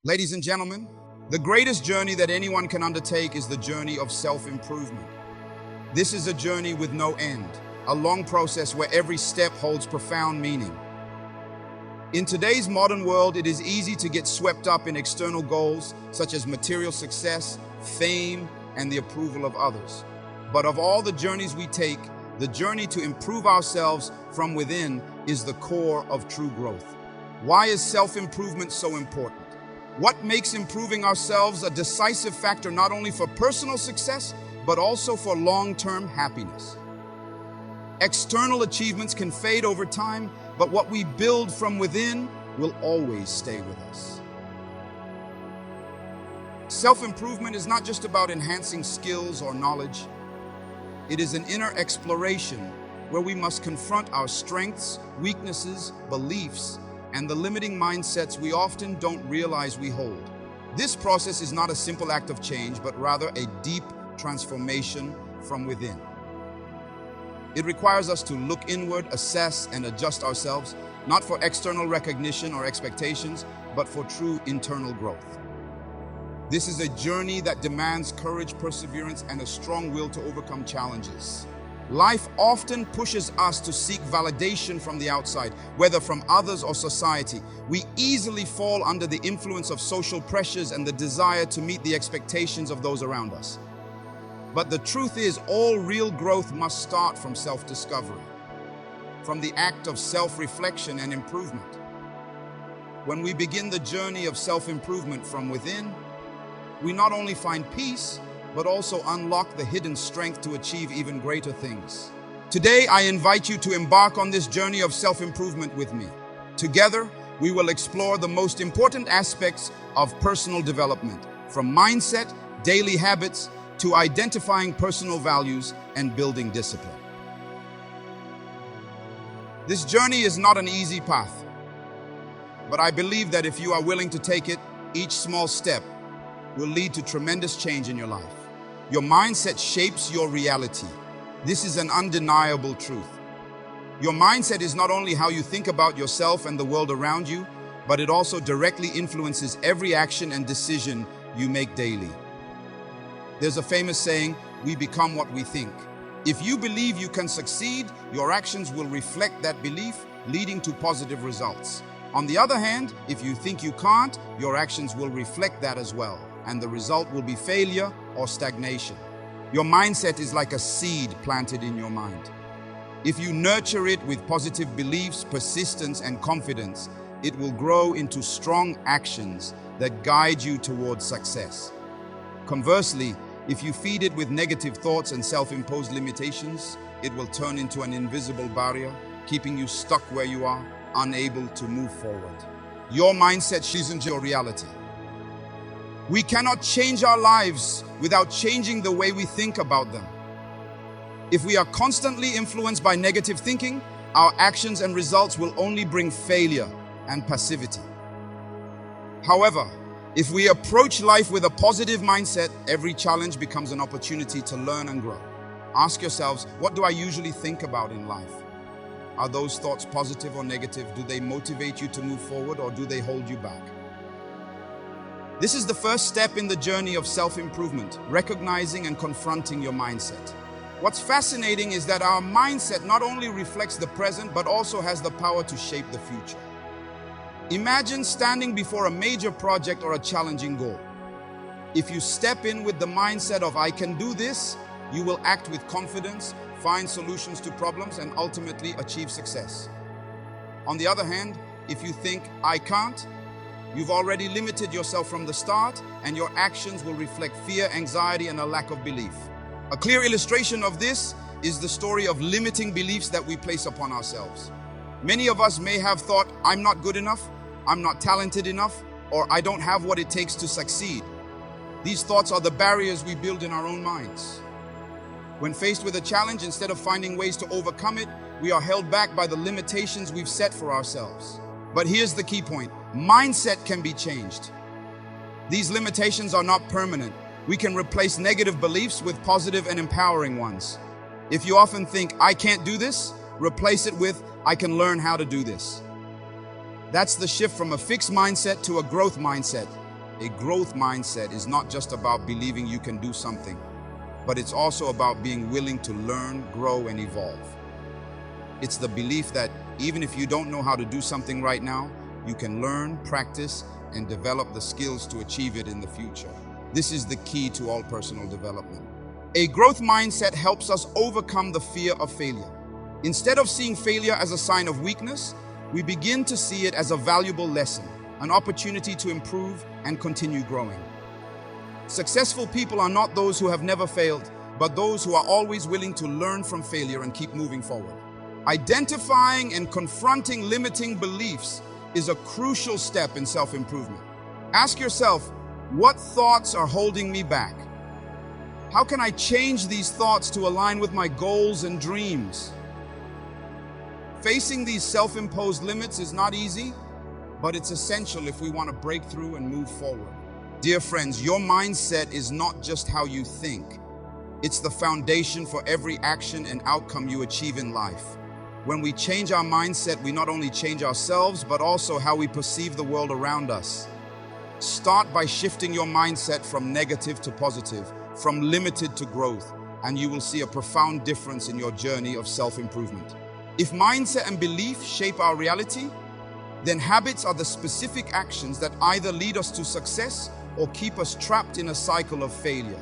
Ladies and gentlemen, the greatest journey that anyone can undertake is the journey of self-improvement. This is a journey with no end, a long process where every step holds profound meaning. In today's modern world, it is easy to get swept up in external goals such as material success, fame, and the approval of others. But of all the journeys we take, the journey to improve ourselves from within is the core of true growth. Why is self-improvement so important? What makes improving ourselves a decisive factor not only for personal success, but also for long-term happiness? External achievements can fade over time, but what we build from within will always stay with us. Self-improvement is not just about enhancing skills or knowledge. It is an inner exploration where we must confront our strengths, weaknesses, beliefs, and the limiting mindsets we often don't realize we hold. This process is not a simple act of change, but rather a deep transformation from within. It requires us to look inward, assess, and adjust ourselves, not for external recognition or expectations, but for true internal growth. This is a journey that demands courage, perseverance, and a strong will to overcome challenges. Life often pushes us to seek validation from the outside, whether from others or society. We easily fall under the influence of social pressures and the desire to meet the expectations of those around us. But the truth is, all real growth must start from self-discovery, from the act of self-reflection and improvement. When we begin the journey of self-improvement from within, we not only find peace, but also unlock the hidden strength to achieve even greater things. Today, I invite you to embark on this journey of self-improvement with me. Together, we will explore the most important aspects of personal development, from mindset, daily habits, to identifying personal values and building discipline. This journey is not an easy path, but I believe that if you are willing to take it, each small step will lead to tremendous change in your life. Your mindset shapes your reality. This is an undeniable truth. Your mindset is not only how you think about yourself and the world around you, but it also directly influences every action and decision you make daily. There's a famous saying, we become what we think. If you believe you can succeed, your actions will reflect that belief, leading to positive results. On the other hand, if you think you can't, your actions will reflect that as well, and the result will be failure or stagnation. Your mindset is like a seed planted in your mind. If you nurture it with positive beliefs, persistence, and confidence, it will grow into strong actions that guide you towards success. Conversely, if you feed it with negative thoughts and self-imposed limitations, it will turn into an invisible barrier, keeping you stuck where you are, unable to move forward. Your mindset isn't your reality. We cannot change our lives without changing the way we think about them. If we are constantly influenced by negative thinking, our actions and results will only bring failure and passivity. However, if we approach life with a positive mindset, every challenge becomes an opportunity to learn and grow. Ask yourselves, what do I usually think about in life? Are those thoughts positive or negative? Do they motivate you to move forward, or do they hold you back? This is the first step in the journey of self-improvement, recognizing and confronting your mindset. What's fascinating is that our mindset not only reflects the present, but also has the power to shape the future. Imagine standing before a major project or a challenging goal. If you step in with the mindset of "I can do this," you will act with confidence, find solutions to problems, and ultimately achieve success. On the other hand, if you think "I can't," you've already limited yourself from the start, and your actions will reflect fear, anxiety, and a lack of belief. A clear illustration of this is the story of limiting beliefs that we place upon ourselves. Many of us may have thought, "I'm not good enough, I'm not talented enough, or I don't have what it takes to succeed." These thoughts are the barriers we build in our own minds. When faced with a challenge, instead of finding ways to overcome it, we are held back by the limitations we've set for ourselves. But here's the key point. Mindset can be changed. These limitations are not permanent. We can replace negative beliefs with positive and empowering ones. If you often think, "I can't do this," replace it with, "I can learn how to do this." That's the shift from a fixed mindset to a growth mindset, A growth mindset is not just about believing you can do something, but it's also about being willing to learn, grow, and evolve. It's the belief that even if you don't know how to do something right now, you can learn, practice, and develop the skills to achieve it in the future. This is the key to all personal development. A growth mindset helps us overcome the fear of failure. Instead of seeing failure as a sign of weakness, we begin to see it as a valuable lesson, an opportunity to improve and continue growing. Successful people are not those who have never failed, but those who are always willing to learn from failure and keep moving forward. Identifying and confronting limiting beliefs is a crucial step in self-improvement. Ask yourself, what thoughts are holding me back? How can I change these thoughts to align with my goals and dreams? Facing these self-imposed limits is not easy, but it's essential if we want to break through and move forward. Dear friends, your mindset is not just how you think. It's the foundation for every action and outcome you achieve in life. When we change our mindset, we not only change ourselves, but also how we perceive the world around us. Start by shifting your mindset from negative to positive, from limited to growth, and you will see a profound difference in your journey of self-improvement. If mindset and belief shape our reality, then habits are the specific actions that either lead us to success or keep us trapped in a cycle of failure.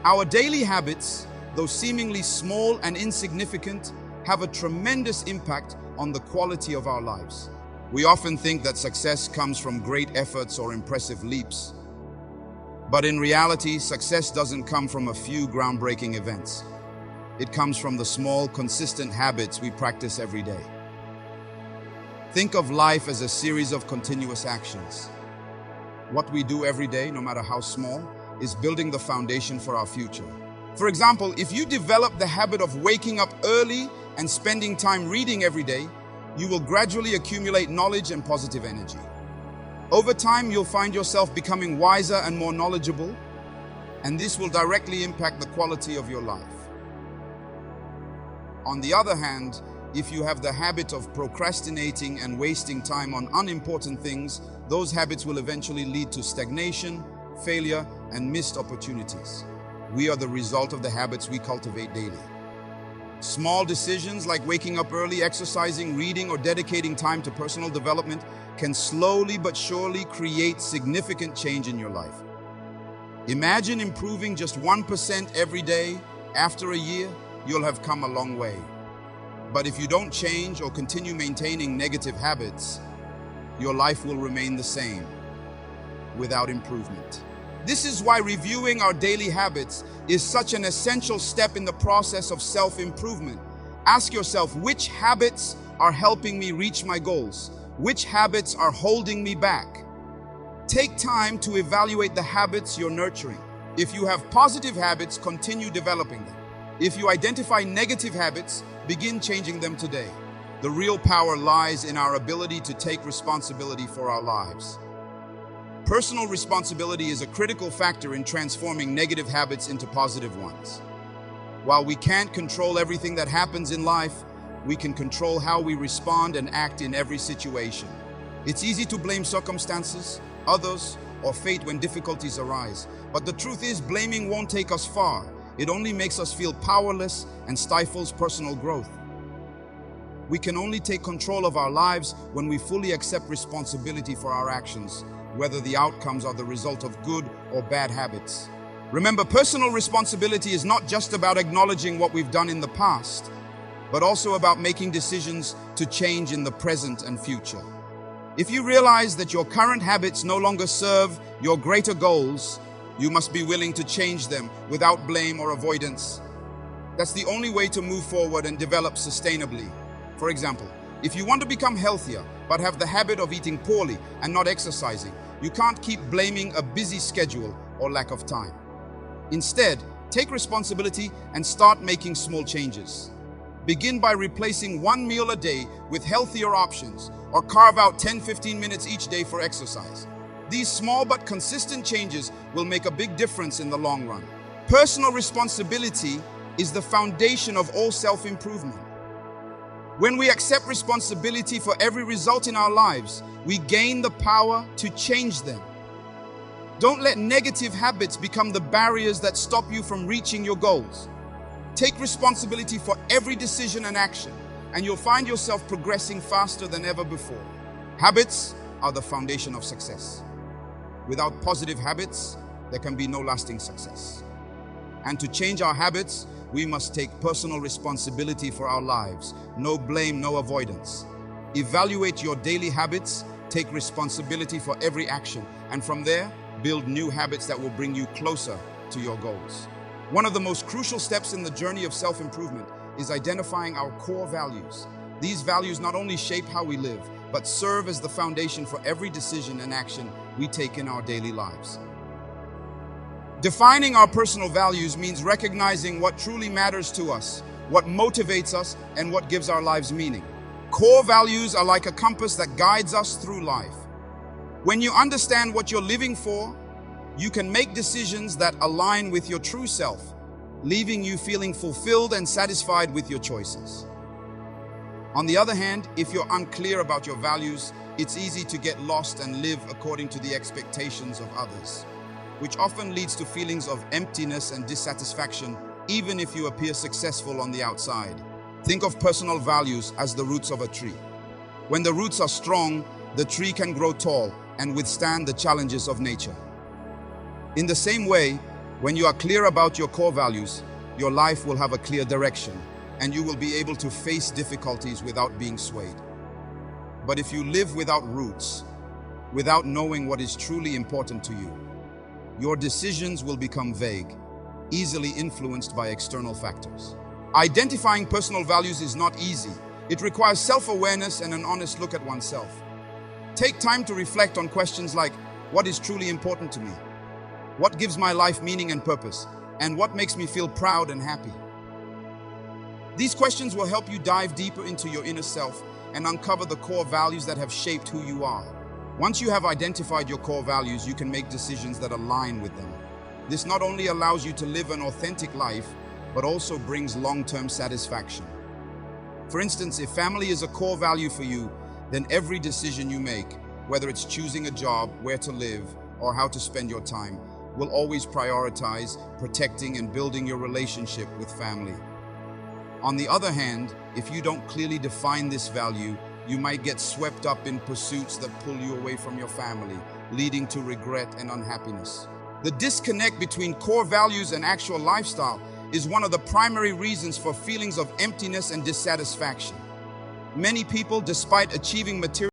Our daily habits, though seemingly small and insignificant, have a tremendous impact on the quality of our lives. We often think that success comes from great efforts or impressive leaps. But in reality, success doesn't come from a few groundbreaking events. It comes from the small, consistent habits we practice every day. Think of life as a series of continuous actions. What we do every day, no matter how small, is building the foundation for our future. For example, if you develop the habit of waking up early and spending time reading every day, you will gradually accumulate knowledge and positive energy. Over time, you'll find yourself becoming wiser and more knowledgeable, and this will directly impact the quality of your life. On the other hand, if you have the habit of procrastinating and wasting time on unimportant things, those habits will eventually lead to stagnation, failure, and missed opportunities. We are the result of the habits we cultivate daily. Small decisions like waking up early, exercising, reading, or dedicating time to personal development can slowly but surely create significant change in your life. Imagine improving just 1% every day. After a year, you'll have come a long way. But if you don't change or continue maintaining negative habits, your life will remain the same, without improvement. This is why reviewing our daily habits is such an essential step in the process of self-improvement. Ask yourself, which habits are helping me reach my goals? Which habits are holding me back? Take time to evaluate the habits you're nurturing. If you have positive habits, continue developing them. If you identify negative habits, begin changing them today. The real power lies in our ability to take responsibility for our lives. Personal responsibility is a critical factor in transforming negative habits into positive ones. While we can't control everything that happens in life, we can control how we respond and act in every situation. It's easy to blame circumstances, others, or fate when difficulties arise. But the truth is, blaming won't take us far. It only makes us feel powerless and stifles personal growth. We can only take control of our lives when we fully accept responsibility for our actions, whether the outcomes are the result of good or bad habits. Remember, personal responsibility is not just about acknowledging what we've done in the past, but also about making decisions to change in the present and future. If you realize that your current habits no longer serve your greater goals, you must be willing to change them without blame or avoidance. That's the only way to move forward and develop sustainably. For example, if you want to become healthier, but have the habit of eating poorly and not exercising, you can't keep blaming a busy schedule or lack of time. Instead, take responsibility and start making small changes. Begin by replacing one meal a day with healthier options, or carve out 10-15 minutes each day for exercise. These small but consistent changes will make a big difference in the long run. Personal responsibility is the foundation of all self-improvement. When we accept responsibility for every result in our lives, we gain the power to change them. Don't let negative habits become the barriers that stop you from reaching your goals. Take responsibility for every decision and action, and you'll find yourself progressing faster than ever before. Habits are the foundation of success. Without positive habits, there can be no lasting success. And to change our habits, we must take personal responsibility for our lives. No blame, no avoidance. Evaluate your daily habits, take responsibility for every action, and from there, build new habits that will bring you closer to your goals. One of the most crucial steps in the journey of self-improvement is identifying our core values. These values not only shape how we live, but serve as the foundation for every decision and action we take in our daily lives. Defining our personal values means recognizing what truly matters to us, what motivates us, and what gives our lives meaning. Core values are like a compass that guides us through life. When you understand what you're living for, you can make decisions that align with your true self, leaving you feeling fulfilled and satisfied with your choices. On the other hand, if you're unclear about your values, it's easy to get lost and live according to the expectations of others, which often leads to feelings of emptiness and dissatisfaction, even if you appear successful on the outside. Think of personal values as the roots of a tree. When the roots are strong, the tree can grow tall and withstand the challenges of nature. In the same way, when you are clear about your core values, your life will have a clear direction, and you will be able to face difficulties without being swayed. But if you live without roots, without knowing what is truly important to you, your decisions will become vague, easily influenced by external factors. Identifying personal values is not easy. It requires self-awareness and an honest look at oneself. Take time to reflect on questions like, what is truly important to me? What gives my life meaning and purpose? And what makes me feel proud and happy? These questions will help you dive deeper into your inner self and uncover the core values that have shaped who you are. Once you have identified your core values, you can make decisions that align with them. This not only allows you to live an authentic life, but also brings long-term satisfaction. For instance, if family is a core value for you, then every decision you make, whether it's choosing a job, where to live, or how to spend your time, will always prioritize protecting and building your relationship with family. On the other hand, if you don't clearly define this value, you might get swept up in pursuits that pull you away from your family, leading to regret and unhappiness. The disconnect between core values and actual lifestyle is one of the primary reasons for feelings of emptiness and dissatisfaction. Many people, despite achieving material